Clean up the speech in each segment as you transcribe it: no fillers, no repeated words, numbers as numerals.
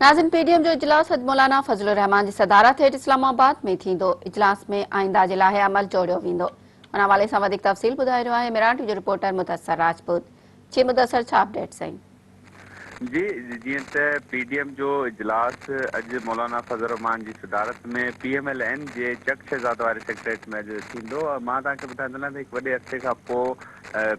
नाज़िन PDM जो इजलास अॼु मौलाना फज़लुर रहमान जी सदारत हेठि इस्लामाबाद में थींदो। इजलास में आइंदा जे लाइ अमल जोड़ियो वेंदो। उन हवाले सां वधीक तफ़सील ॿुधाए रहियो आहे मराठी जो रिपोर्टर मदثر राजपूत। जी मदثر, छा अपडेट्स आहिनि? जी जीअं त पीडीएम जो इजलास अॼु मौलाना फज़लुर रहमान जी सदारत में पीएमएलएन जे चक शहज़ाद वारे सेक्रेटरेट में अॼु थींदो। मां तव्हांखे ॿुधाईंदो त हिकु वॾे अरसे खां पोइ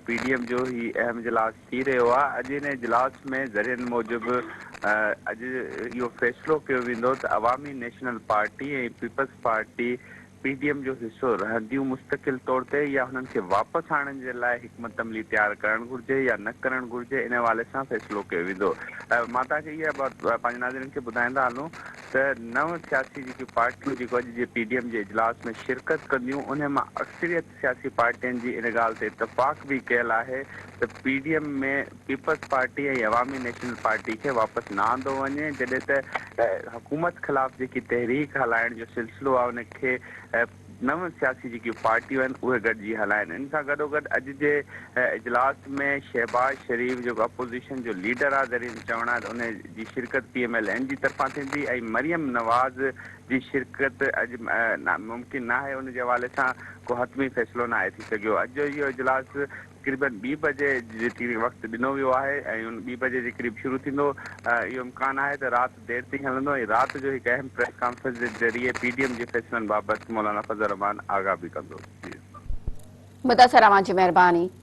पीडीएम जो ही अहम इजलास थी रहियो आहे। अॼु हिन इजलास में ज़रियनि मूजिबि अॼु इहो फ़ैसिलो कयो वेंदो त अवामी नेशनल पार्टी ऐं पीपल्स पार्टी पीडीएम जो हिसो रहंदियूं मुस्तक़िल तौर ते या हुननि खे वापसि आणण जे लाइ हिकमत अमली तयारु करणु घुरिजे या न करणु घुरिजे, इन हवाले सां फ़ैसिलो कयो वेंदो। मां तव्हांखे इहा पंहिंजे नाज़रीन खे ॿुधाईंदा हलूं त नव सियासी जेकी पार्टियूं जेको अॼु जे पीडीएम जे इजलास में शिरकत कंदियूं, उन मां अक्सरियत सियासी पार्टियुनि जी इन ॻाल्हि ते इतफ़ाक़ बि कयल आहे त पीडीएम में पीपल्स पार्टी ऐं अवामी नेशनल पार्टी खे वापसि न आंदो वञे, जॾहिं त हुकूमत ख़िलाफ़ जेकी तहरीक हलाइण जो सिलसिलो आहे उनखे नव सियासी जेकियूं पार्टियूं आहिनि उहे गॾिजी हलाइनि। इन सां गॾोगॾु अॼु जे इजलास में शहबाज शरीफ़ जेको अपोज़िशन जो लीडर आहे, ज़रिए चवणु आहे त उन जी शिरकत पीएमएलएन जी तरफ़ां थींदी ऐं मरियम नवाज़ जी शिरकत अॼु मुमकिन न आहे। उन जे हवाले सां को हतमी फ़ैसिलो न आहे थी सघियो। अॼु जो इहो इजलास तक़रीबन 2 बजे जे वक़्तु ॾिनो वियो आहे ऐं उन 2 बजे जे क़रीब शुरू थींदो। इहो इम्कान आहे त राति देरि ताईं हलंदो ऐं राति जो हिकु अहम प्रेस कॉन्फ्रेंस जे ज़रिए पीडीएम जे फ़ैसिलनि बाबति मौलाना फज़लुर रहमान आगाह बि कंदो। मदثر, तव्हांजी महिरबानी।